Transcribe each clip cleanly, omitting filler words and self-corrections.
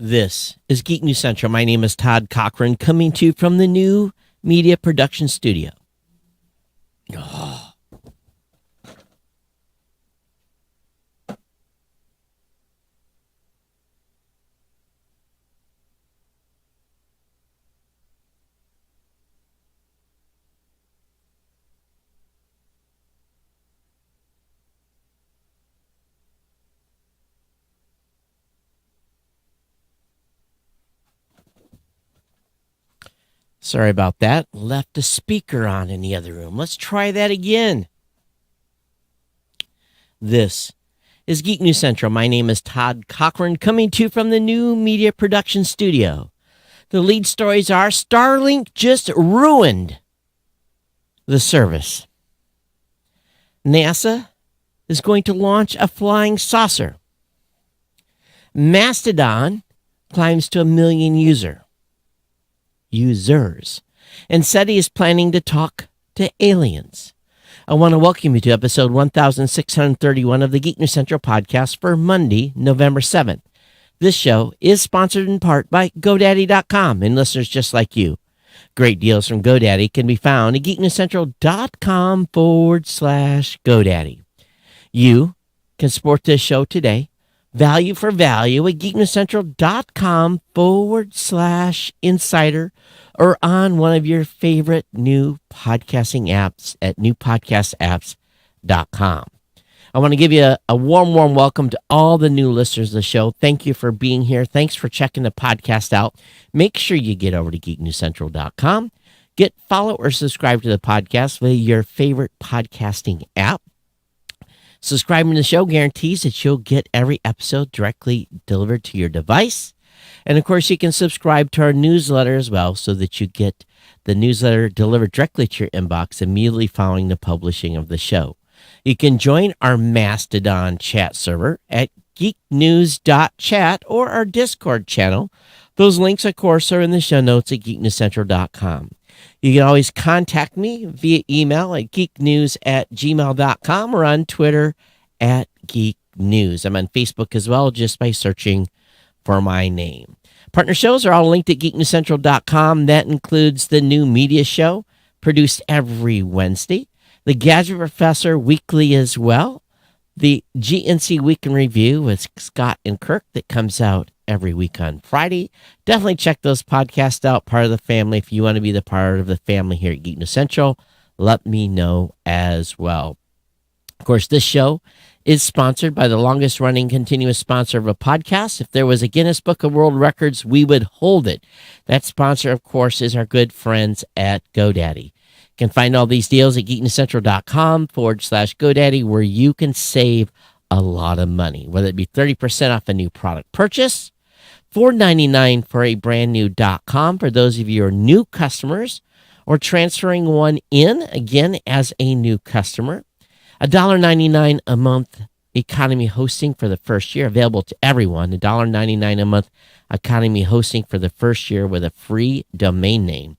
This is Geek News Central. My name is Todd Cochran, coming to you from the new media production studio. Oh. Sorry about that. Left a speaker on in the other room. Let's try that again. This is Geek News Central. My name is Todd Cochran, coming to you from the new media production studio. The lead stories are Starlink just ruined the service. NASA is going to launch a flying saucer. Mastodon climbs to 1 million users. And SETI is planning to talk to aliens. I want to welcome you to episode 1631 of the Geek News Central podcast for Monday, November 7th. This show is sponsored in part by GoDaddy.com and listeners just like you. Great deals from GoDaddy can be found at geeknewscentral.com/GoDaddy. You can support this show today, value for value, at geeknewscentral.com/insider or on one of your favorite new podcasting apps at newpodcastapps.com. I want to give you a warm welcome to all the new listeners of the show. Thank you for being here. Thanks for checking the podcast out. Make sure you get over to geeknewscentral.com. Follow or subscribe to the podcast via your favorite podcasting app. Subscribing to the show guarantees that you'll get every episode directly delivered to your device. And of course, you can subscribe to our newsletter as well so that you get the newsletter delivered directly to your inbox immediately following the publishing of the show. You can join our Mastodon chat server at geeknews.chat or our Discord channel. Those links, of course, are in the show notes at geeknewscentral.com. You can always contact me via email at geeknews@gmail.com or on Twitter at geeknews. I'm on Facebook as well, just by searching for my name. Partner shows are all linked at geeknewscentral.com. That includes the new media show, produced every Wednesday, the Gadget Professor weekly as well, the GNC Week in Review with Scott and Kirk that comes out every week on Friday. Definitely check those podcasts out, part of the family. If you want to be the part of the family here at Geek News Central, let me know as well. Of course, this show is sponsored by the longest running continuous sponsor of a podcast. If there was a Guinness Book of World Records, we would hold it. That sponsor, of course, is our good friends at GoDaddy. You can find all these deals at geeknewscentral.com/GoDaddy, where you can save a lot of money, whether it be 30% off a new product purchase, $4.99 for a brand new .com for those of you who are new customers, or transferring one in, again, as a new customer. $1.99 a month economy hosting for the first year, available to everyone. $1.99 a month economy hosting for the first year with a free domain name.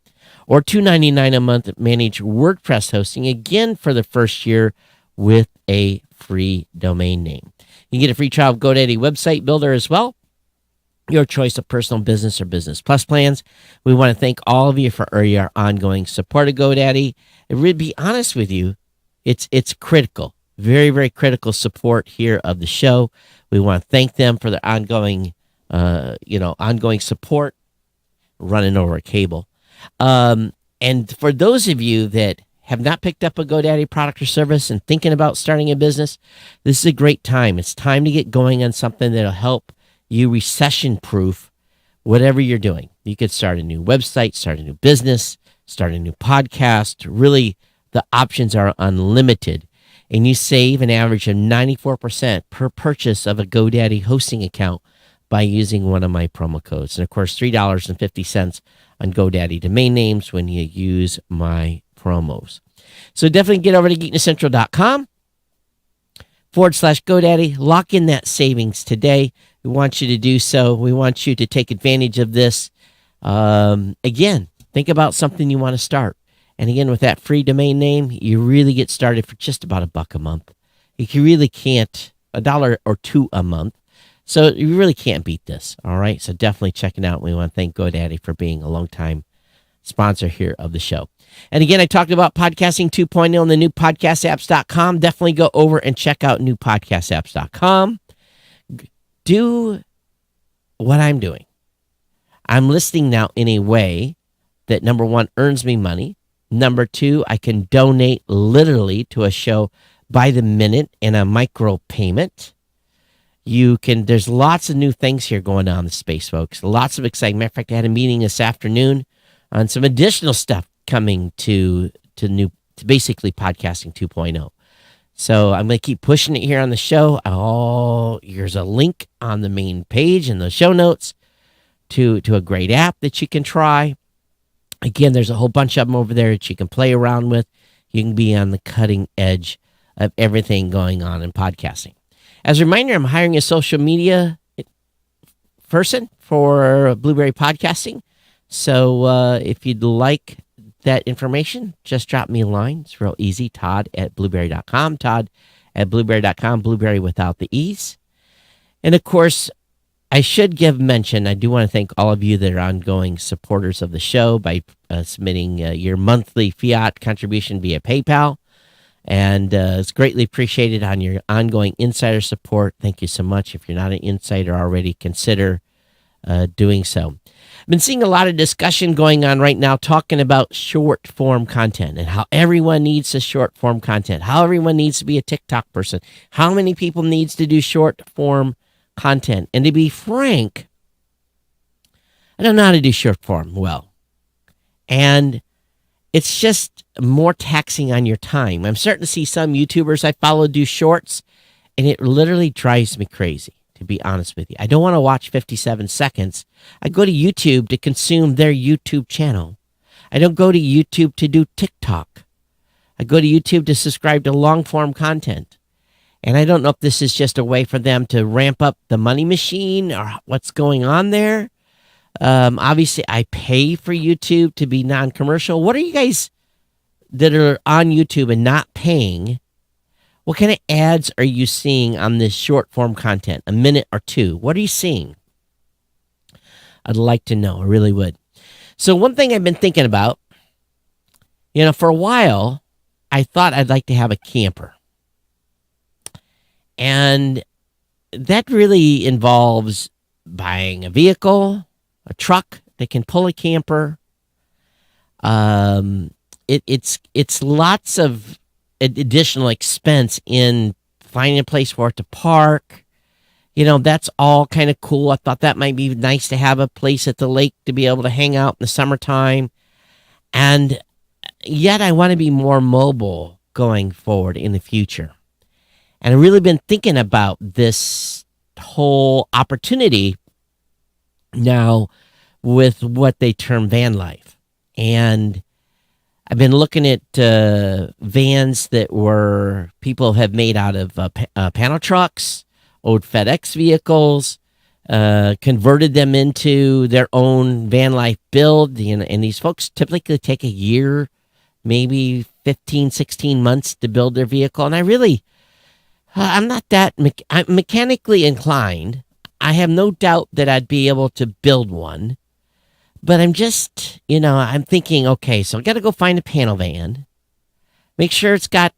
Or $2.99 a month managed WordPress hosting, again for the first year with a free domain name. You can get a free trial of GoDaddy website builder as well. Your choice of personal business or business plus plans. We want to thank all of you for your ongoing support of GoDaddy. And really, be honest with you, it's critical, very, very critical support here of the show. We want to thank them for their ongoing support, running over a cable. And for those of you that have not picked up a GoDaddy product or service and thinking about starting a business, this is a great time. It's time to get going on something that'll help you recession-proof whatever you're doing. You could start a new website, start a new business, start a new podcast. Really, the options are unlimited. And you save an average of 94% per purchase of a GoDaddy hosting account by using one of my promo codes. And of course, $3.50 on GoDaddy domain names when you use my promos. So definitely get over to geeknewscentral.com/GoDaddy. Lock in that savings today. We want you to do so. We want you to take advantage of this. Again, think about something you want to start. And again, with that free domain name, you really get started for just about $1 a month. You really can't, $1 or $2 a month. So you really can't beat this. All right. So definitely check it out. We want to thank GoDaddy for being a longtime sponsor here of the show. And again, I talked about podcasting 2.0 and the new podcastapps.com. Definitely go over and check out newpodcastapps.com. Do what I'm doing. I'm listening now in a way that, number one, earns me money. Number two, I can donate literally to a show by the minute in a micro payment. There's lots of new things here going on in the space, folks. Lots of exciting. Matter of fact, I had a meeting this afternoon on some additional stuff coming to basically podcasting 2.0. So I'm going to keep pushing it here on the show. Here's a link on the main page in the show notes to a great app that you can try. Again, there's a whole bunch of them over there that you can play around with. You can be on the cutting edge of everything going on in podcasting. As a reminder, I'm hiring a social media person for Blueberry Podcasting. So if you'd like that information, just drop me a line. It's real easy. Todd@blueberry.com. Todd@blueberry.com. Blueberry without the E's. And of course, I should give mention, I do want to thank all of you that are ongoing supporters of the show by submitting your monthly fiat contribution via PayPal. And it's greatly appreciated on your ongoing insider support. Thank you so much. If you're not an insider already, consider doing so. I've been seeing a lot of discussion going on right now talking about short form content and how everyone needs a short form content, how everyone needs to be a TikTok person, how many people needs to do short form content. And to be frank, I don't know how to do short form well. And it's just more taxing on your time. I'm starting to see some YouTubers I follow do shorts, and it literally drives me crazy, to be honest with you. I don't want to watch 57 seconds. I go to YouTube to consume their YouTube channel. I don't go to YouTube to do TikTok. I go to YouTube to subscribe to long form content. And I don't know if this is just a way for them to ramp up the money machine or what's going on there. Obviously, I pay for YouTube to be non-commercial. What are you guys that are on YouTube and not paying? What kind of ads are you seeing on this short form content, a minute or two? What are you seeing? I'd like to know. I really would. So one thing I've been thinking about, for a while, I thought I'd like to have a camper. And that really involves buying a vehicle, a truck that can pull a camper. It's lots of additional expense in finding a place for it to park. That's all kind of cool. I thought that might be nice to have a place at the lake to be able to hang out in the summertime. And yet I want to be more mobile going forward in the future. And I've really been thinking about this whole opportunity now with what they term van life. And I've been looking at vans that people have made out of panel trucks, old FedEx vehicles, converted them into their own van life build. And these folks typically take a year, maybe 15, 16 months to build their vehicle. And I'm not that I'm mechanically inclined. I have no doubt that I'd be able to build one. But I'm just, I'm thinking, okay, so I got to go find a panel van. Make sure it's got,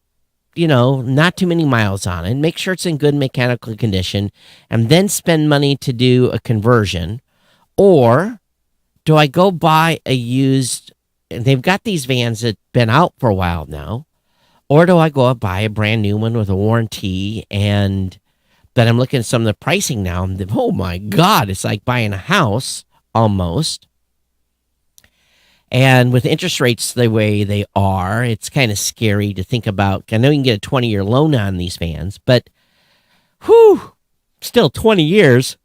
not too many miles on it. Make sure it's in good mechanical condition. And then spend money to do a conversion. Or do I go buy a used, and they've got these vans that have been out for a while now. Or do I go and buy a brand new one with a warranty? And then I'm looking at some of the pricing now. And oh my God, it's like buying a house almost. And with interest rates the way they are, it's kind of scary to think about. I know you can get a 20-year loan on these vans, but still 20 years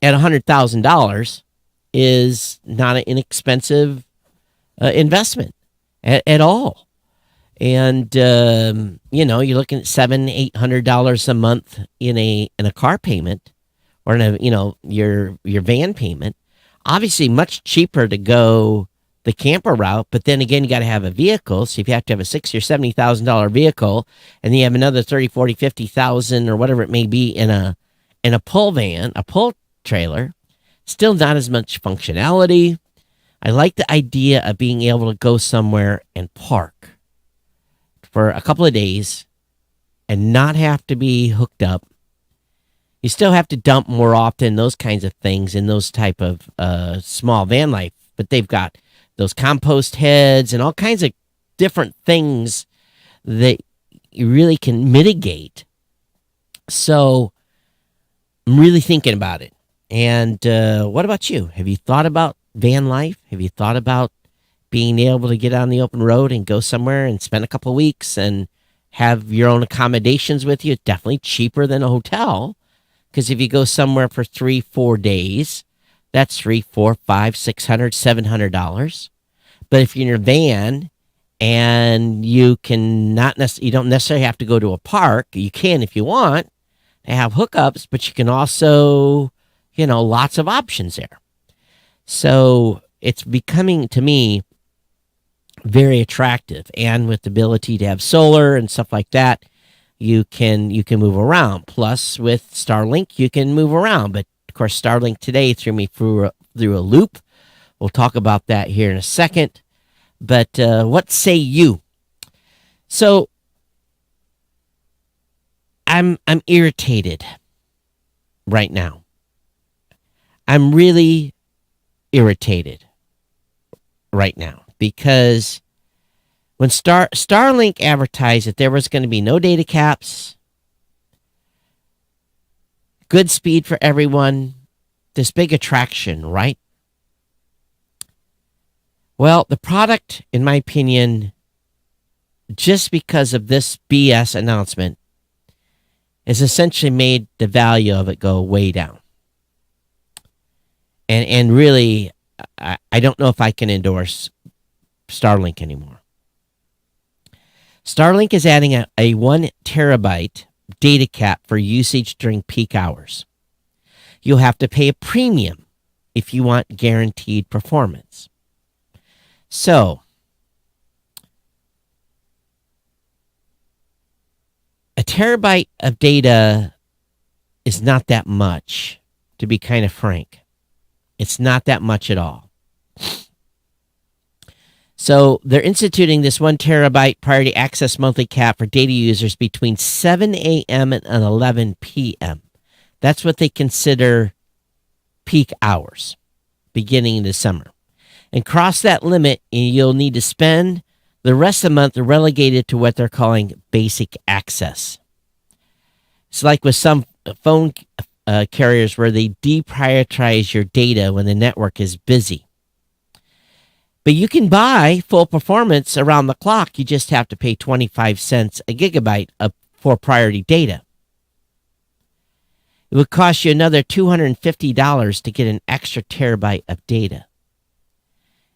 at $100,000 is not an inexpensive investment at all. And, you're looking at $700-800 a month in a car payment or your van payment. Obviously much cheaper to go the camper route, but then again, you got to have a vehicle. So if you have to have a $60,000 or $70,000 vehicle, and then you have another 30, 40, 50,000 or whatever it may be in a And a pull trailer, still not as much functionality. I like the idea of being able to go somewhere and park for a couple of days and not have to be hooked up. You still have to dump more often, those kinds of things in those type of small van life. But they've got those compost heads and all kinds of different things that you really can mitigate. So I'm really thinking about it. And what about you? Have you thought about van life? Have you thought about being able to get on the open road and go somewhere and spend a couple of weeks and have your own accommodations with you? It's definitely cheaper than a hotel. Because if you go somewhere for 3-4 days, that's $300, $400, $500, $600, $700. But if you're in your van and you don't necessarily have to go to a park, you can if you want. They have hookups, but you can also, lots of options there. So it's becoming, to me, very attractive. And with the ability to have solar and stuff like that, you can move around. Plus, with Starlink, you can move around. But of course, Starlink today threw me through a loop. We'll talk about that here in a second. But what say you? So I'm irritated right now. I'm really irritated right now because when Starlink advertised that there was going to be no data caps, good speed for everyone, this big attraction, right? Well, the product, in my opinion, just because of this BS announcement, has essentially made the value of it go way down. And really, I don't know if I can endorse Starlink anymore. Starlink is adding a 1 terabyte data cap for usage during peak hours. You'll have to pay a premium if you want guaranteed performance. So, a terabyte of data is not that much, to be kind of frank. It's not that much at all. So they're instituting this 1 terabyte priority access monthly cap for data users between 7 a.m. and 11 p.m. That's what they consider peak hours, beginning in the summer. And cross that limit, and you'll need to spend the rest of the month relegated to what they're calling basic access. It's like with some phone carriers where they deprioritize your data when the network is busy. But you can buy full performance around the clock. You just have to pay 25 cents a gigabyte for priority data. It would cost you another $250 to get an extra terabyte of data.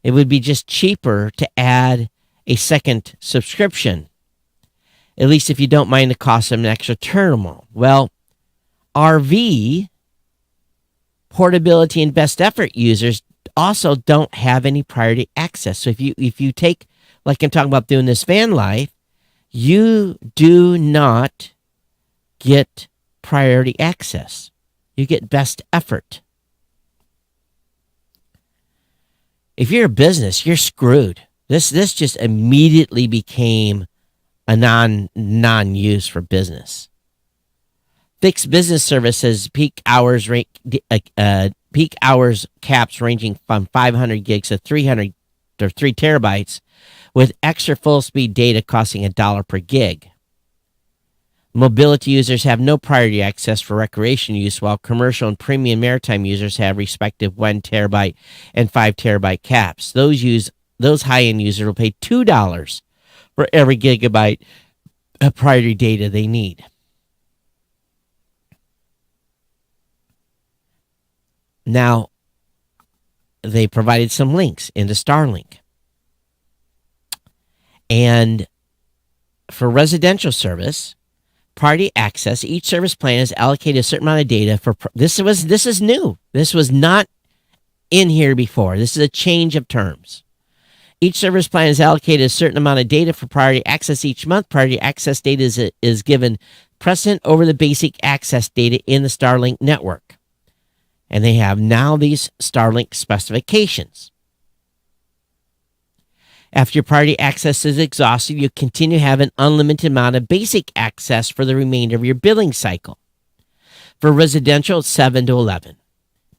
It would be just cheaper to add a second subscription, at least if you don't mind the cost of an extra terminal. Well, RV, portability, and best effort users also don't have any priority access. So if you take, like I'm talking about doing this van life, you do not get priority access. You get best effort. If you're a business, you're screwed. This just immediately became a non-use for business. Fixed business services peak hours caps ranging from 500 gigs to 300 or 3 terabytes, with extra full speed data costing $1 per gig. Mobility users have no priority access for recreation use, while commercial and premium maritime users have respective 1 terabyte and 5 terabyte caps. Those high-end users will pay $2 for every gigabyte of priority data they need. Now, they provided some links into Starlink. And for residential service, priority access, each service plan is allocated a certain amount of data for this is new. This was not in here before. This is a change of terms. Each service plan is allocated a certain amount of data for priority access each month. Priority access data is given precedent over the basic access data in the Starlink network. And they have now these Starlink specifications. After your priority access is exhausted, you continue to have an unlimited amount of basic access for the remainder of your billing cycle. For residential, it's 7 to 11.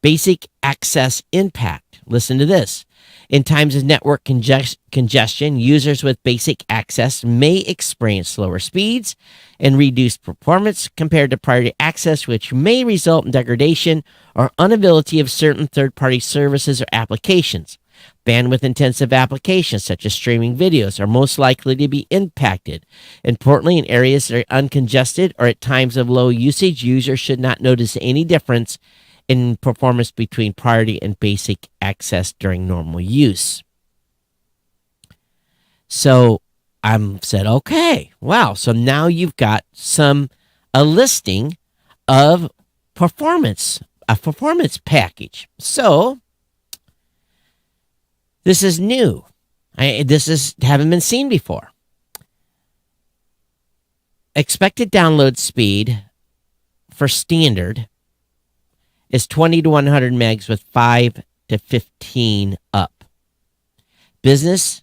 Basic access impact. Listen to this. In times of network congestion, users with basic access may experience slower speeds and reduced performance compared to priority access, which may result in degradation or unavailability of certain third-party services or applications. Bandwidth-intensive applications, such as streaming videos, are most likely to be impacted. Importantly, in areas that are uncongested or at times of low usage, users should not notice any difference in performance between priority and basic access during normal use. So I said, okay, wow. So now you've got a listing of a performance package. So this is new. Haven't been seen before. Expected download speed for standard is 20 to 100 megs with 5 to 15 up. Business,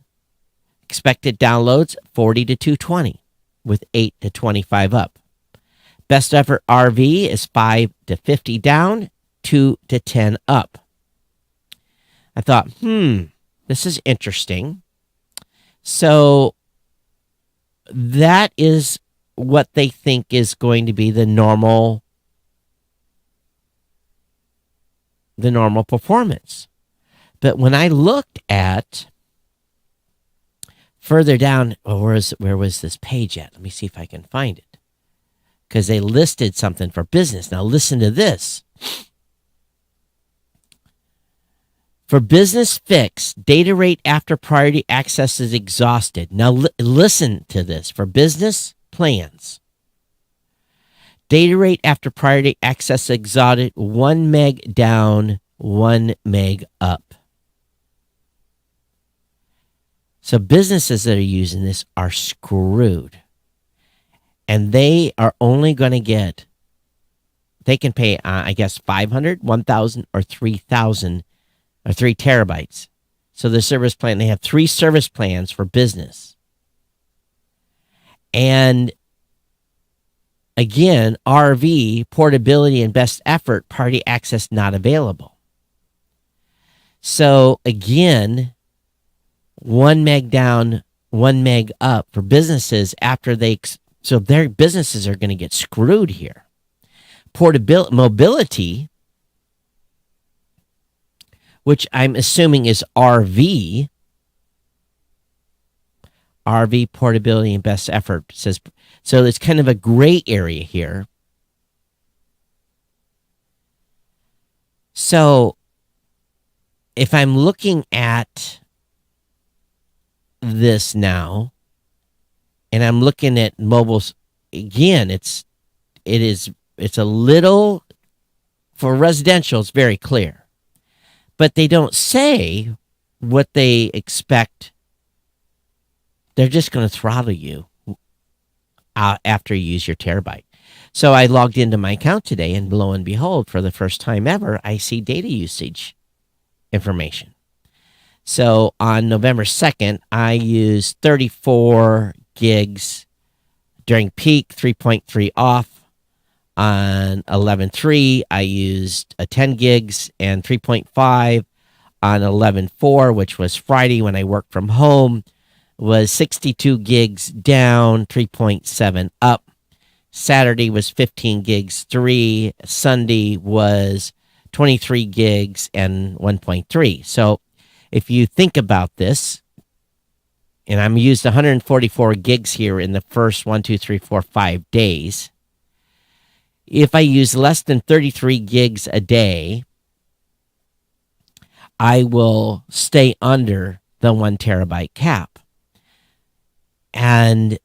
expected downloads 40 to 220 with 8 to 25 up. Best effort RV is 5 to 50 down, 2 to 10 up. I thought, this is interesting. So that is what they think is going to be the normal performance. But when I looked at further down, where was this page at? Let me see if I can find it. Because they listed something for business. Now listen to this. For business fix, data rate after priority access is exhausted. Now listen to this. For business plans, data rate after priority access exhausted, 1 meg down, 1 meg up. So businesses that are using this are screwed. And they are only going to get, they can pay, I guess, 500, 1,000, or 3,000, or 3 terabytes. So the service plan, they have 3 service plans for business. And again, RV, portability, and best effort, priority access not available. So again, 1 meg down, 1 meg up for businesses after so their businesses are going to get screwed here. Mobility, which I'm assuming is RV, portability, and best effort says. So it's kind of a gray area here. So if I'm looking at this now, and I'm looking at mobiles again, it's a little, for residential, it's very clear, but they don't say what they expect. They're just going to throttle you after you use your terabyte. So I logged into my account today, and lo and behold, for the first time ever, I see data usage information. So on November 2nd, I used 34 gigs during peak, 3.3 off. On 11/3, I used 10 gigs and 3.5. On 11/4, which was Friday when I worked from home, was 62 gigs down, 3.7 up. Saturday was 15 gigs, 3. Sunday was 23 gigs and 1.3. So if you think about this, and I'm used 144 gigs here in the first 5 days. If I use less than 33 gigs a day, I will stay under the 1 terabyte cap. And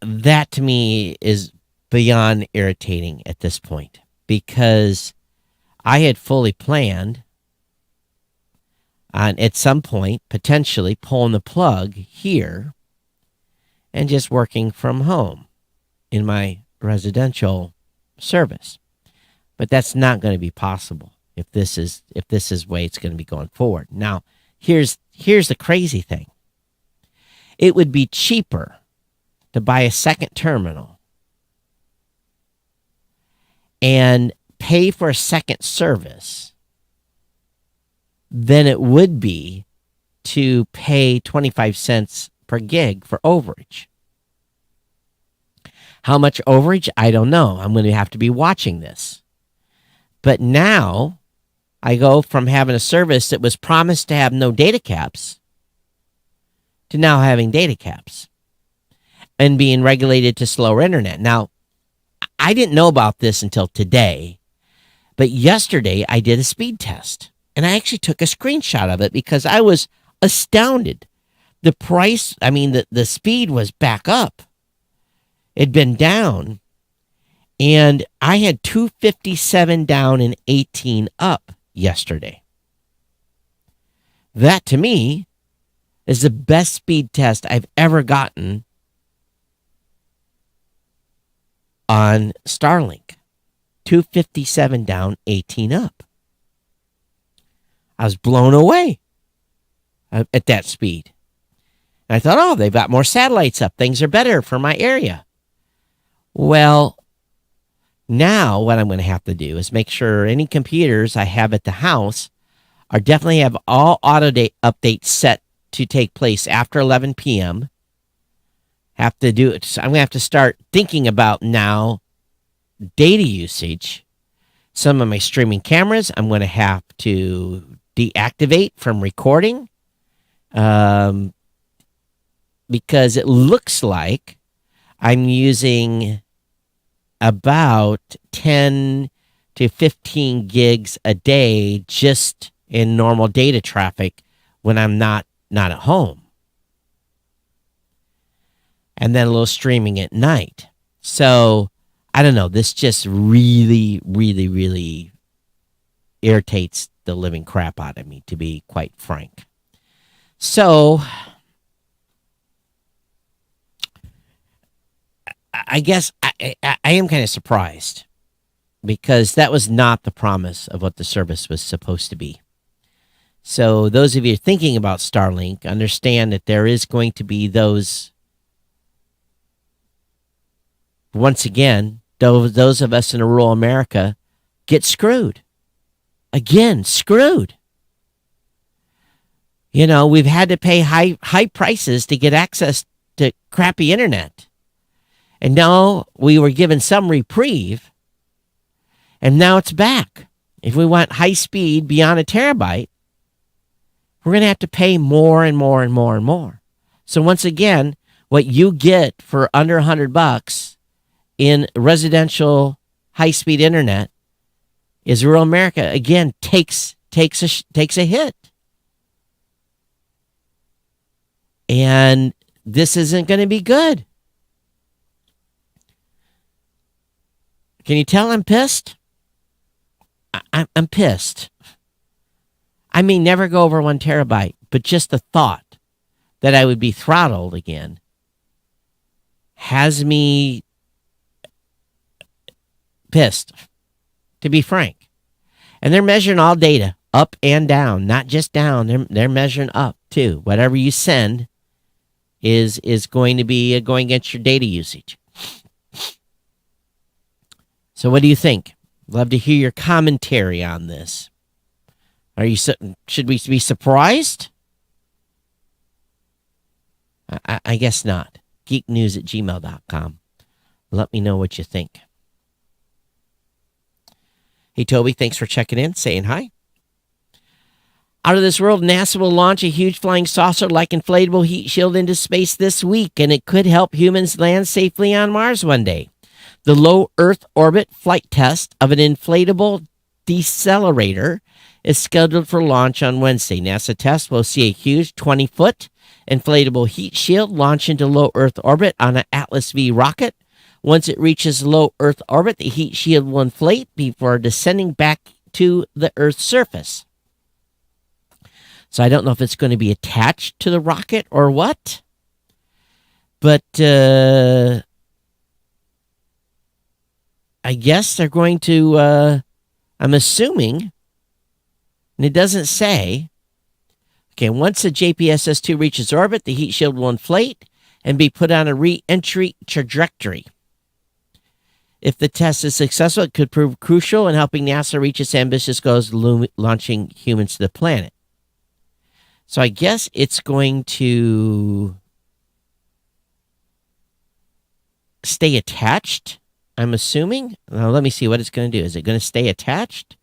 that to me is beyond irritating at this point, because I had fully planned on at some point potentially pulling the plug here and just working from home in my residential service. But that's not going to be possible if this is the way it's going to be going forward. Now, here's the crazy thing. It would be cheaper to buy a second terminal and pay for a second service than it would be to pay 25 cents per gig for overage. How much overage? I don't know. I'm going to have to be watching this. But now I go from having a service that was promised to have no data caps to now having data caps and being regulated to slower internet. Now, I didn't know about this until today, but yesterday I did a speed test, and I actually took a screenshot of it because I was astounded. The price, the speed was back up. It'd been down, and I had 257 down and 18 up yesterday. That, to me, is the best speed test I've ever gotten on Starlink. 257 down, 18 up. I was blown away at that speed. And I thought, oh, they've got more satellites up. Things are better for my area. Well, now what I'm going to have to do is make sure any computers I have at the house are definitely have all auto updates set to take place after 11 p.m. Have to do it. So I'm going to have to start thinking about now data usage. Some of my streaming cameras I'm going to have to deactivate from recording because it looks like I'm using about 10 to 15 gigs a day just in normal data traffic when I'm not at home. And then a little streaming at night. So, I don't know. This just really, really, really irritates the living crap out of me, to be quite frank. So, I guess I am kind of surprised because that was not the promise of what the service was supposed to be. So those of you thinking about Starlink, understand that there is going to be those, once again, those of us in rural America get screwed. Again, screwed. You know, we've had to pay high prices to get access to crappy internet. And now we were given some reprieve, and now it's back. If we want high speed beyond a terabyte, we're going to have to pay more and more and more and more. So once again, what you get for under $100 in residential high-speed internet is rural America, again, takes a hit. And this isn't going to be good. Can you tell I'm pissed? I'm pissed. I may never go over 1 terabyte, but just the thought that I would be throttled again has me pissed, to be frank. And they're measuring all data, up and down, not just down. They're measuring up, too. Whatever you send is going to be going against your data usage. So what do you think? Love to hear your commentary on this. Should we be surprised? I guess not. geeknews@gmail.com. Let me know what you think. Hey, Toby, thanks for checking in, saying hi. Out of this world, NASA will launch a huge flying saucer-like inflatable heat shield into space this week, and it could help humans land safely on Mars one day. The low Earth orbit flight test of an inflatable decelerator is scheduled for launch on Wednesday. NASA tests will see a huge 20-foot inflatable heat shield launch into low Earth orbit on an Atlas V rocket. Once it reaches low Earth orbit, the heat shield will inflate before descending back to the Earth's surface. So I don't know if it's going to be attached to the rocket or what. But I guess they're going to, I'm assuming, and it doesn't say, okay, once the JPSS-2 reaches orbit, the heat shield will inflate and be put on a re-entry trajectory. If the test is successful, it could prove crucial in helping NASA reach its ambitious goals of launching humans to the planet. So I guess it's going to stay attached, I'm assuming. Now, let me see what it's going to do. Is it going to stay attached?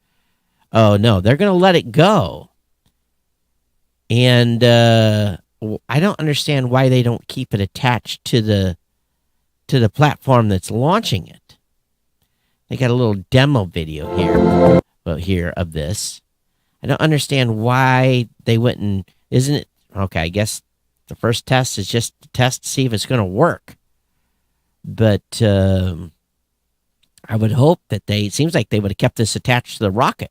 Oh, no, they're going to let it go. And I don't understand why they don't keep it attached to the platform that's launching it. They got a little demo video here of this. I don't understand why they wouldn't. Isn't it okay? I guess the first test is just to test to see if it's going to work. But I would hope that it seems like they would have kept this attached to the rocket.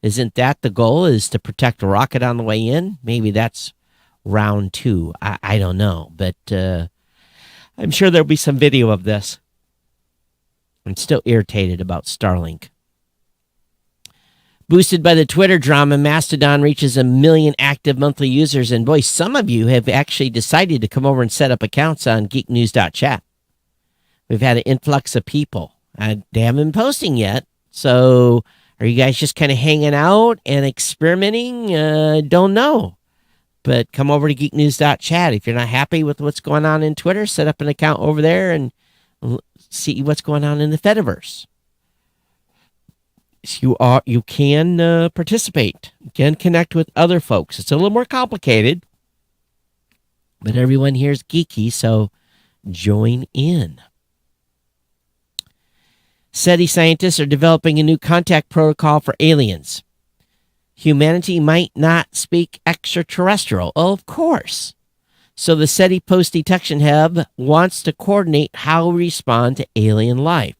Isn't that the goal, is to protect the rocket on the way in? Maybe that's round 2. I don't know. But I'm sure there'll be some video of this. I'm still irritated about Starlink. Boosted by the Twitter drama, Mastodon reaches 1 million active monthly users. And boy, some of you have actually decided to come over and set up accounts on geeknews.chat. We've had an influx of people. They haven't been posting yet. So are you guys just kind of hanging out and experimenting? Don't know. But come over to geeknews.chat. If you're not happy with what's going on in Twitter, set up an account over there and see what's going on in the Fediverse. You can participate. You can connect with other folks. It's a little more complicated, but everyone here is geeky, so join in. SETI scientists are developing a new contact protocol for aliens. Humanity might not speak extraterrestrial. Oh, of course. So the SETI Post-Detection Hub wants to coordinate how we respond to alien life.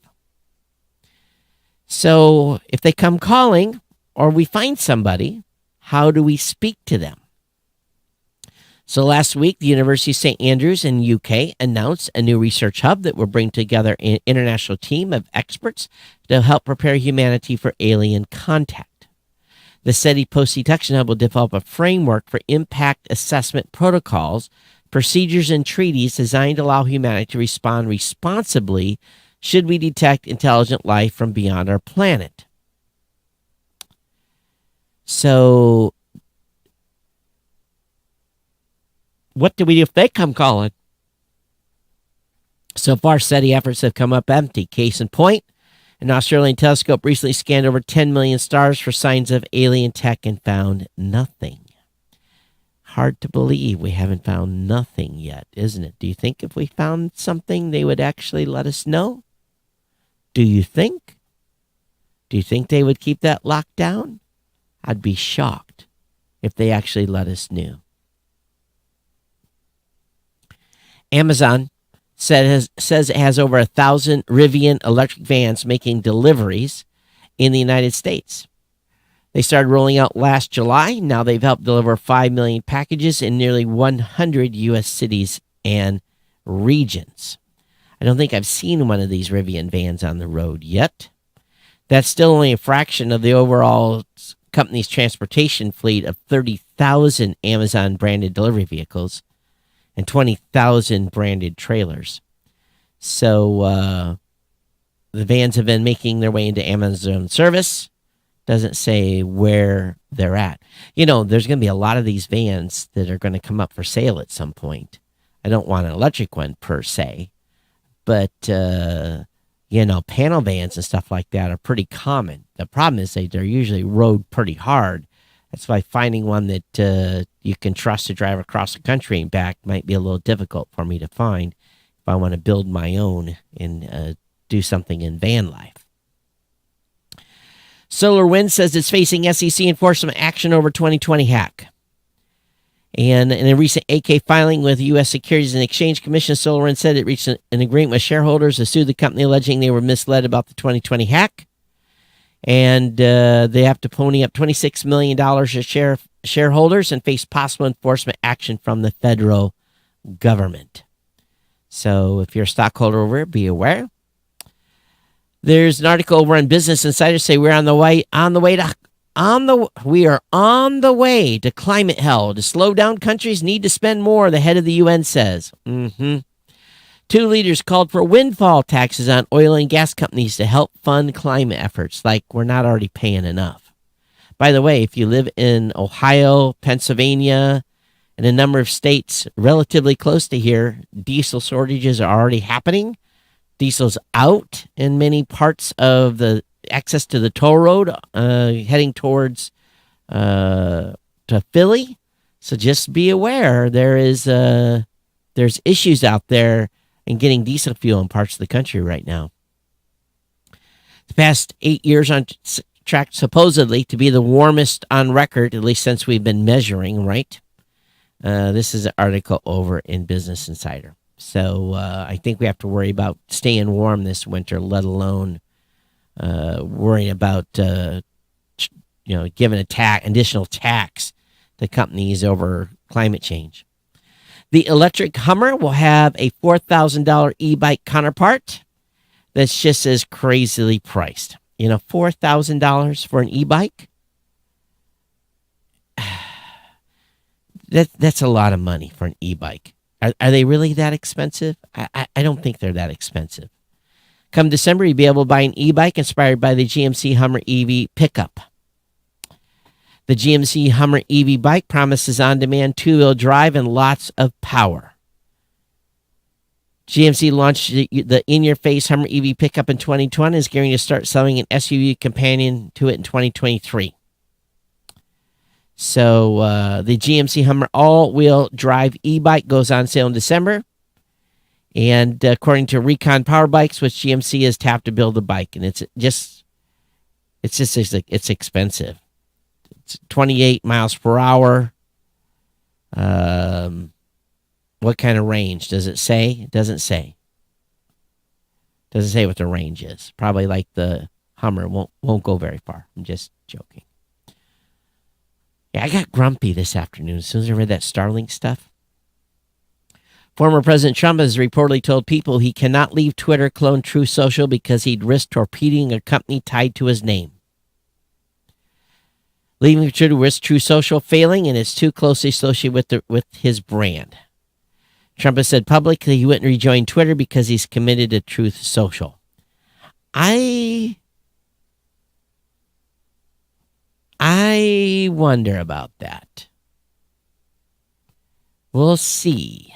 So if they come calling or we find somebody, how do we speak to them? So last week, the University of St. Andrews in the UK announced a new research hub that will bring together an international team of experts to help prepare humanity for alien contact. The SETI Post-Detection Hub will develop a framework for impact assessment protocols, procedures, and treaties designed to allow humanity to respond responsibly should we detect intelligent life from beyond our planet. So, what do we do if they come calling? So far, SETI efforts have come up empty. Case in point, an Australian telescope recently scanned over 10 million stars for signs of alien tech and found nothing. Hard to believe we haven't found nothing yet, isn't it? Do you think if we found something, they would actually let us know? Do you think? Do you think they would keep that locked down? I'd be shocked if they actually let us know. Amazon says it has over 1,000 Rivian electric vans making deliveries in the United States. They started rolling out last July. Now they've helped deliver 5 million packages in nearly 100 U.S. cities and regions. I don't think I've seen one of these Rivian vans on the road yet. That's still only a fraction of the overall company's transportation fleet of 30,000 Amazon-branded delivery vehicles and 20,000 branded trailers. So the vans have been making their way into Amazon service. Doesn't say where they're at. You know, there's going to be a lot of these vans that are going to come up for sale at some point. I don't want an electric one per se, but, panel vans and stuff like that are pretty common. The problem is they're usually rode pretty hard. That's why finding one that you can trust to drive across the country and back might be a little difficult for me to find if I want to build my own and do something in van life. SolarWinds says it's facing SEC enforcement action over 2020 hack. And in a recent 8-K filing with the U.S. Securities and Exchange Commission, SolarWinds said it reached an agreement with shareholders to sue the company alleging they were misled about the 2020 hack. And they have to pony up $26 million to shareholders and face possible enforcement action from the federal government. So if you're a stockholder over here, be aware. There's an article over on Business Insider say we are on the way to climate hell. To slow down, countries need to spend more, the head of the UN says. Two leaders called for windfall taxes on oil and gas companies to help fund climate efforts, like we're not already paying enough. By the way, if you live in Ohio, Pennsylvania, and a number of states relatively close to here, diesel shortages are already happening. Diesel's out in many parts of the access to the toll road, heading towards to Philly. So just be aware there's issues out there in getting diesel fuel in parts of the country right now. The past 8 years on track supposedly to be the warmest on record, at least since we've been measuring, right? This is an article over in Business Insider. So I think we have to worry about staying warm this winter, let alone worrying about giving additional tax to companies over climate change. The electric Hummer will have a $4,000 e-bike counterpart that's just as crazily priced. $4,000 for an e-bike? That's a lot of money for an e-bike. Are they really that expensive? I don't think they're that expensive. Come December, you'll be able to buy an e-bike inspired by the GMC Hummer EV pickup. The GMC Hummer EV bike promises on-demand two-wheel drive and lots of power. GMC launched the in-your-face Hummer EV pickup in 2020 and is going to start selling an SUV companion to it in 2023. So the GMC Hummer all-wheel drive e-bike goes on sale in December. And according to Recon Power Bikes, which GMC has tapped to build the bike, and it's expensive. It's 28 miles per hour. What kind of range does it say? It doesn't say. Doesn't say what the range is. Probably like the Hummer won't go very far. I'm just joking. Yeah, I got grumpy this afternoon as soon as I read that Starlink stuff. Former President Trump has reportedly told people he cannot leave Twitter clone Truth Social because he'd risk torpedoing a company tied to his name. Leaving Twitter risks Truth Social failing, and it's too closely associated with his brand. Trump has said publicly he wouldn't rejoin Twitter because he's committed to Truth Social. I wonder about that. We'll see.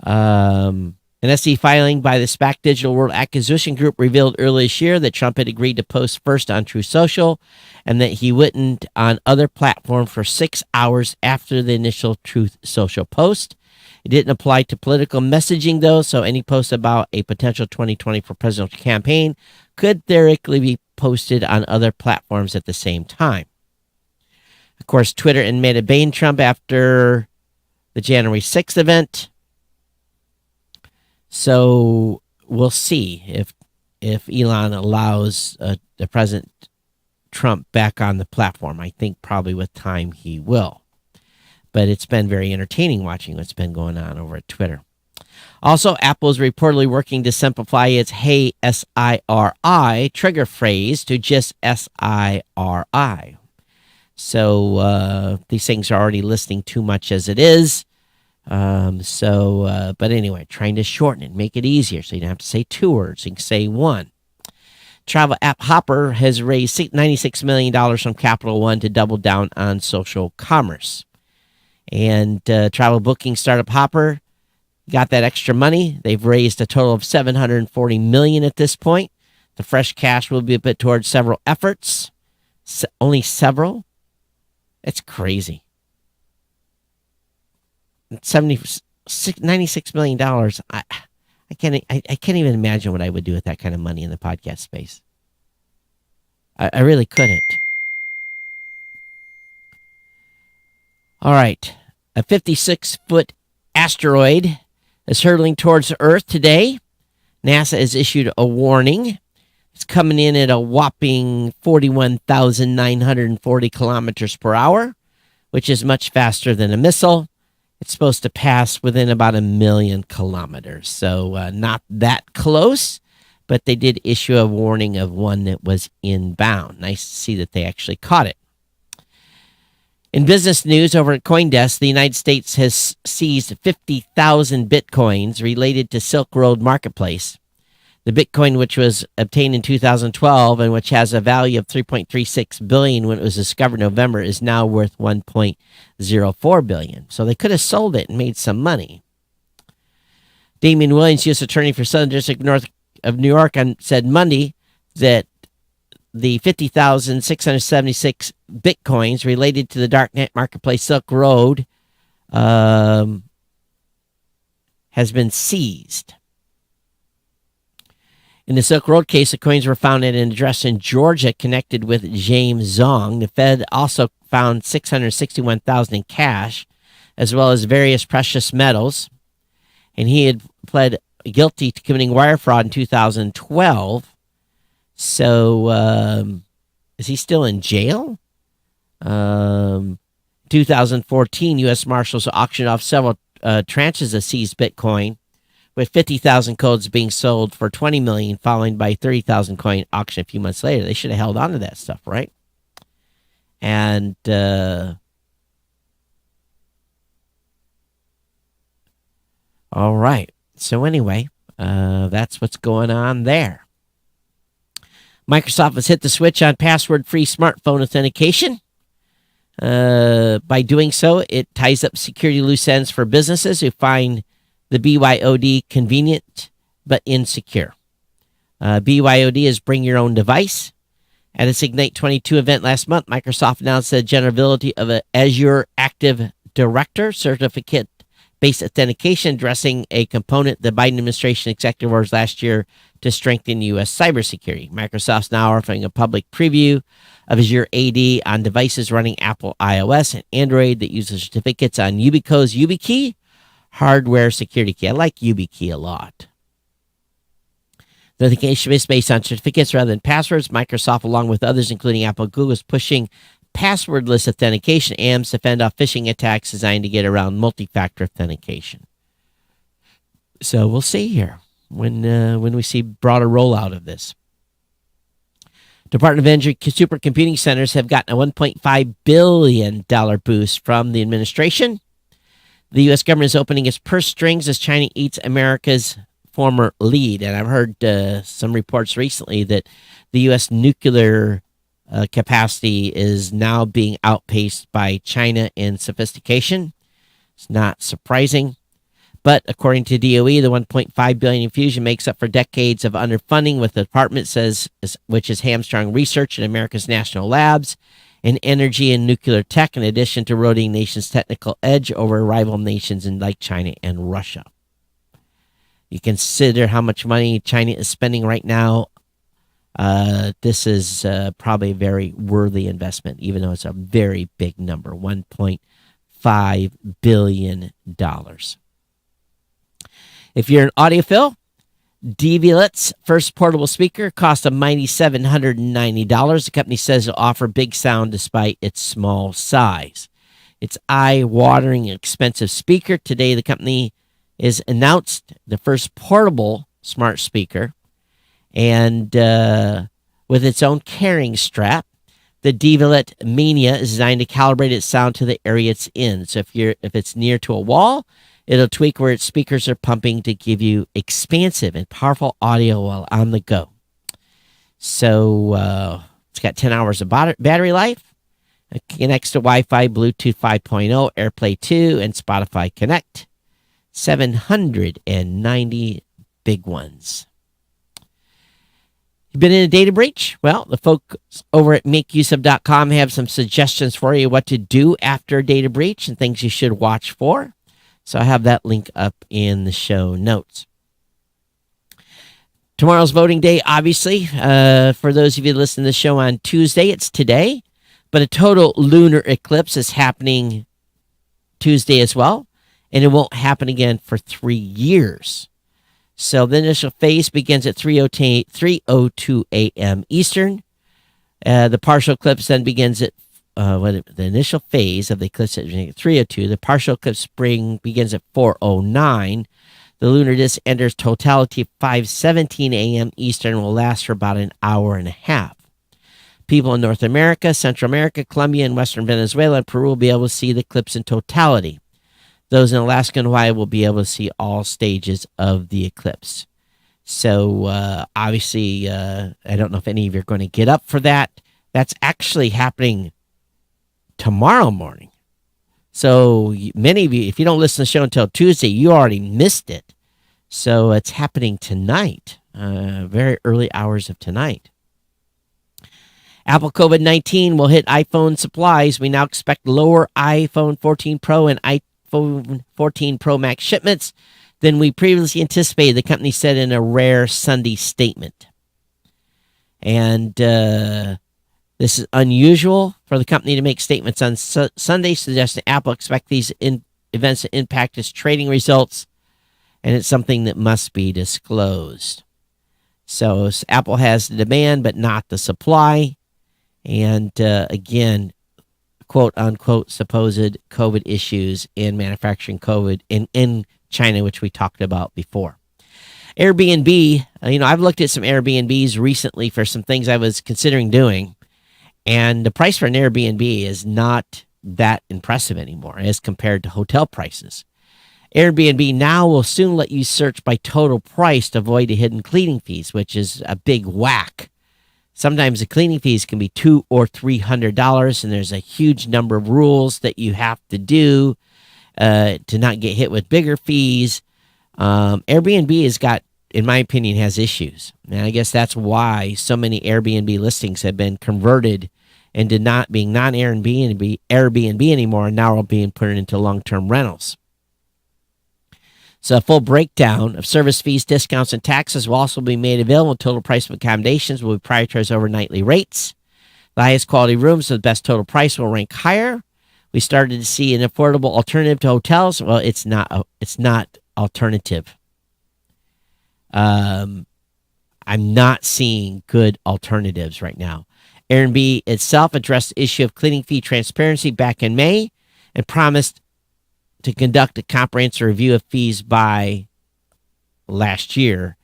An SEC filing by the SPAC Digital World Acquisition Group revealed earlier this year that Trump had agreed to post first on Truth Social and that he wouldn't on other platforms for 6 hours after the initial Truth Social post. It didn't apply to political messaging, though, so any post about a potential 2024 presidential campaign could theoretically be posted on other platforms at the same time. Of course, Twitter and Meta banned Trump after the January 6th event. So we'll see if Elon allows the President Trump back on the platform. I think probably with time he will. But it's been very entertaining watching what's been going on over at Twitter. Also, Apple is reportedly working to simplify its Hey SIRI trigger phrase to just SIRI. So these things are already listing too much as it is. But anyway, trying to shorten it, make it easier so you don't have to say two words, you can say one. Travel app Hopper has raised $96 million from Capital One to double down on social commerce. And travel booking startup Hopper got that extra money. They've raised a total of $740 million at this point. The fresh cash will be put towards several efforts. Only several? It's crazy. $96 million. I can't even imagine what I would do with that kind of money in the podcast space. I really couldn't. All right. A 56-foot asteroid is hurtling towards Earth today. NASA has issued a warning. It's coming in at a whopping 41,940 kilometers per hour, which is much faster than a missile. It's supposed to pass within about 1,000,000 kilometers. So not that close, but they did issue a warning of one that was inbound. Nice to see that they actually caught it. In business news over at CoinDesk, the United States has seized 50,000 Bitcoins related to Silk Road Marketplace. The Bitcoin, which was obtained in 2012 and which has a value of $3.36 billion when it was discovered in November, is now worth $1.04 billion. So they could have sold it and made some money. Damian Williams, U.S. Attorney for Southern District of New York, said Monday that the 50,676 Bitcoins related to the darknet marketplace Silk Road has been seized. In the Silk Road case, the coins were found at an address in Georgia connected with James Zong. The Fed also found $661,000 in cash, as well as various precious metals. And he had pled guilty to committing wire fraud in 2012. So, is he still in jail? 2014, U.S. Marshals auctioned off several tranches of seized Bitcoin, with 50,000 codes being sold for $20 million, followed by 30,000 coin auction a few months later. They should have held on to that stuff, right? And all right. So anyway, that's what's going on there. Microsoft has hit the switch on password-free smartphone authentication. By doing so, it ties up security loose ends for businesses who find the BYOD convenient but insecure. BYOD is bring your own device. At its Ignite 22 event last month, Microsoft announced the generability of an Azure Active Director certificate-based authentication, addressing a component the Biden administration executive orders last year to strengthen U.S. cybersecurity. Microsoft's now offering a public preview of Azure AD on devices running Apple iOS and Android that uses certificates on Yubico's YubiKey hardware security key. I like YubiKey a lot. The authentication is based on certificates rather than passwords. Microsoft, along with others, including Apple and Google, is pushing passwordless authentication AMs to fend off phishing attacks designed to get around multi-factor authentication. So we'll see here when we see broader rollout of this. Department of Energy supercomputing centers have gotten a $1.5 billion boost from the administration. The U.S. government is opening its purse strings as China eats America's former lead. And I've heard some reports recently that the U.S. nuclear capacity is now being outpaced by China in sophistication. It's not surprising. But according to DOE, the $1.5 billion infusion makes up for decades of underfunding, with the department which has hamstrung research in America's national labs in energy and nuclear tech, in addition to eroding nation's technical edge over rival nations like China and Russia. You consider how much money China is spending right now. This is probably a very worthy investment, even though it's a very big number, $1.5 billion. If you're an audiophile, Devilet's first portable speaker cost a mighty $790. The company says it'll offer big sound despite its small size. It's eye-watering expensive speaker. Today, the company has announced the first portable smart speaker, and with its own carrying strap. The Devilet Mania is designed to calibrate its sound to the area it's in. So if it's near to a wall, it'll tweak where its speakers are pumping to give you expansive and powerful audio while on the go. So it's got 10 hours of battery life. It connects to Wi-Fi, Bluetooth 5.0, AirPlay 2, and Spotify Connect. 790 big ones. You've been in a data breach? Well, the folks over at makeuseof.com have some suggestions for you what to do after a data breach and things you should watch for. So I have that link up in the show notes. Tomorrow's voting day, obviously. For those of you listening to the show on Tuesday, it's today. But a total lunar eclipse is happening Tuesday as well. And it won't happen again for 3 years. So the initial phase begins at 3:02 a.m. Eastern. The partial eclipse then begins at the initial phase of the eclipse at 3:02. The partial eclipse spring begins at 4:09. The lunar disk enters totality at 5:17 a.m. Eastern and will last for about an hour and a half. People in North America, Central America, Colombia, and Western Venezuela and Peru will be able to see the eclipse in totality. Those in Alaska and Hawaii will be able to see all stages of the eclipse. So obviously, I don't know if any of you are going to get up for that. That's actually happening tomorrow morning. So many of you, if you don't listen to the show until Tuesday, you already missed it. So it's happening tonight, very early hours of tonight. Apple COVID-19 will hit iPhone supplies. We now expect lower iPhone 14 Pro and iPhone 14 Pro Max shipments than we previously anticipated, the company said in a rare Sunday statement. And this is unusual for the company to make statements on Sunday, suggesting Apple expect these events to impact its trading results, and it's something that must be disclosed. So Apple has the demand, but not the supply. And again, quote unquote, supposed COVID issues in manufacturing COVID in China, which we talked about before. Airbnb, I've looked at some Airbnbs recently for some things I was considering doing. And the price for an Airbnb is not that impressive anymore as compared to hotel prices. Airbnb now will soon let you search by total price to avoid the hidden cleaning fees, which is a big whack. Sometimes the cleaning fees can be $200 or $300, and there's a huge number of rules that you have to do to not get hit with bigger fees. Airbnb has got, in my opinion, has issues. And I guess that's why so many Airbnb listings have been converted into not being non-Airbnb anymore, and now are being put into long-term rentals. So a full breakdown of service fees, discounts, and taxes will also be made available. Total price of accommodations will be prioritized over nightly rates. The highest quality rooms with the best total price will rank higher. We started to see an affordable alternative to hotels. Well, it's not alternative. I'm not seeing good alternatives right now. Airbnb itself addressed the issue of cleaning fee transparency back in May and promised to conduct a comprehensive review of fees by last year,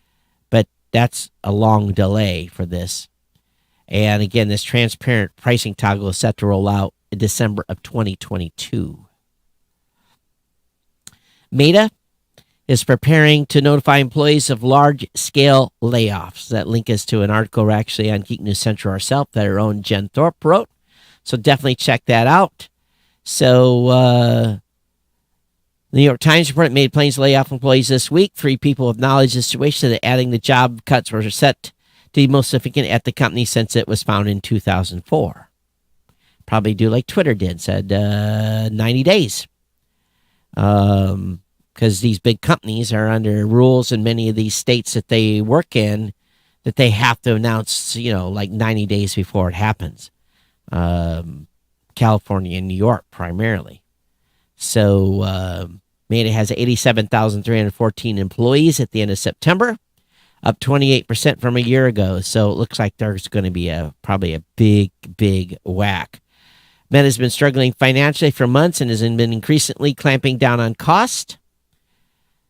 but that's a long delay for this. And again, this transparent pricing toggle is set to roll out in December of 2022. Meta is preparing to notify employees of large-scale layoffs. That link is to an article actually on Geek News Central ourselves that our own Jen Thorpe wrote. So definitely check that out. So the New York Times report made plans to lay off employees this week. 3 people with knowledge of the situation that adding the job cuts were set to be most significant at the company since it was founded in 2004. Probably do like Twitter did, said 90 days. Because these big companies are under rules in many of these states that they work in that they have to announce, like 90 days before it happens. California and New York primarily. So Meta has 87,314 employees at the end of September, up 28% from a year ago. So it looks like there's going to be probably a big, big whack. Meta has been struggling financially for months and has been increasingly clamping down on cost.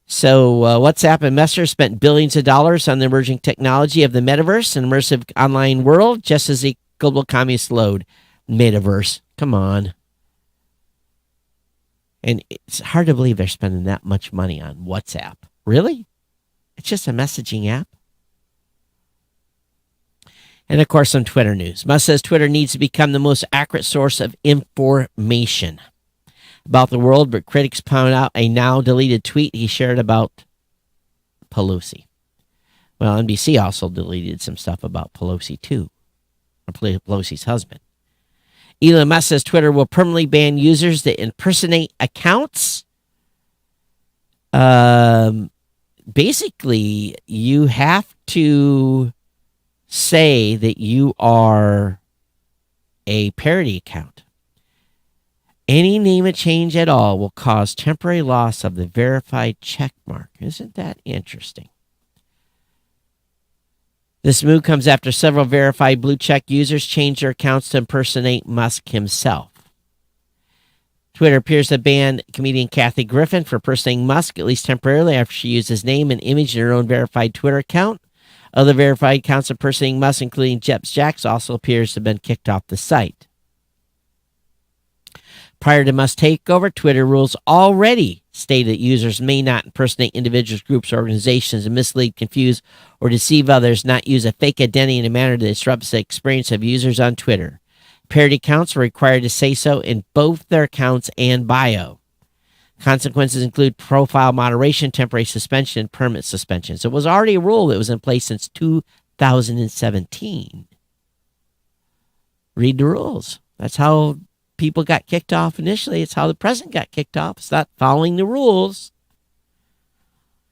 So WhatsApp and Messenger spent billions of dollars on the emerging technology of the metaverse, an immersive online world, just as the global economy slowed. Metaverse, come on. And it's hard to believe they're spending that much money on WhatsApp. Really? It's just a messaging app. And, of course, some Twitter news. Musk says Twitter needs to become the most accurate source of information about the world, but critics found out a now-deleted tweet he shared about Pelosi. Well, NBC also deleted some stuff about Pelosi, too, or Pelosi's husband. Elon Musk says Twitter will permanently ban users that impersonate accounts. Basically, you have to say that you are a parody account. Any name of change at all will cause temporary loss of the verified check mark. Isn't that interesting? This move comes after several verified blue check users changed their accounts to impersonate Musk himself. Twitter appears to ban comedian Kathy Griffin for impersonating Musk, at least temporarily, after she used his name and image in her own verified Twitter account. Other verified accounts impersonating Musk, including Jeps Jacks, also appears to have been kicked off the site. Prior to Musk's takeover, Twitter rules already state that users may not impersonate individuals, groups, or organizations, and mislead, confuse, or deceive others, not use a fake identity in a manner that disrupts the experience of users on Twitter. Parody accounts are required to say so in both their accounts and bio. Consequences include profile moderation, temporary suspension, and permanent suspension. So it was already a rule that was in place since 2017. Read the rules. That's how people got kicked off initially. It's how the president got kicked off. It's not following the rules.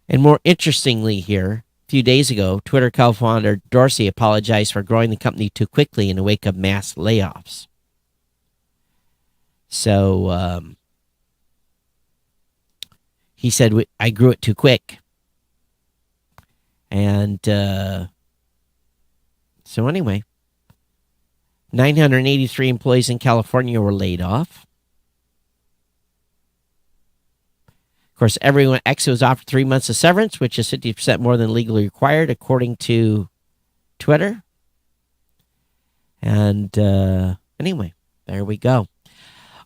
And more interestingly here, a few days ago, Twitter co-founder Dorsey apologized for growing the company too quickly in the wake of mass layoffs. So he said, I grew it too quick. And so anyway, 983 employees in California were laid off. Of course, everyone exit was offered 3 months of severance, which is 50% more than legally required, according to Twitter. And anyway, there we go.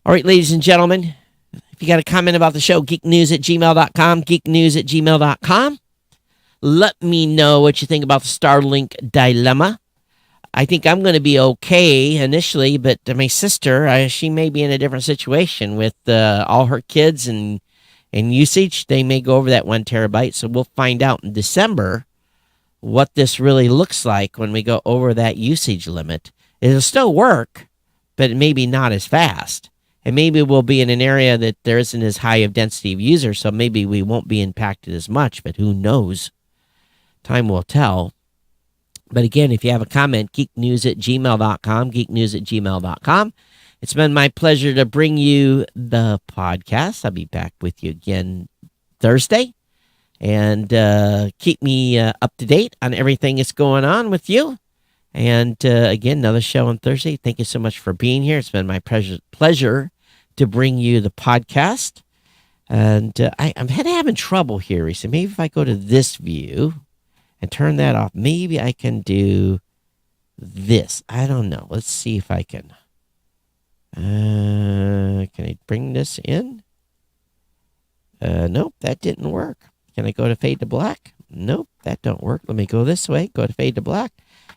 All right, ladies and gentlemen, if you got a comment about the show, geeknews@gmail.com, geeknews@gmail.com. Let me know what you think about the Starlink dilemma. I think I'm going to be okay initially, but my sister, she may be in a different situation with all her kids and usage. They may go over that 1 terabyte, so we'll find out in December what this really looks like when we go over that usage limit. It'll still work, but it may be not as fast. And maybe we'll be in an area that there isn't as high of density of users, so maybe we won't be impacted as much, but who knows? Time will tell. But again, if you have a comment, geeknews@gmail.com, geeknews@gmail.com. It's been my pleasure to bring you the podcast. I'll be back with you again Thursday. And keep me up to date on everything that's going on with you. And again, another show on Thursday. Thank you so much for being here. It's been my pleasure to bring you the podcast. And I'm having trouble here recently. Maybe if I go to this view and turn that off, maybe I can do this. I don't know. Let's see if I can. Can I bring this in? Nope, that didn't work. Can I go to fade to black? Nope, that don't work. Let me go this way. Go to fade to black.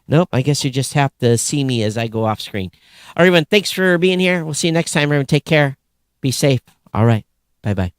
Nope, I guess you just have to see me as I go off screen. All right, everyone, thanks for being here. We'll see you next time, everyone. Take care. Be safe. All right. Bye-bye.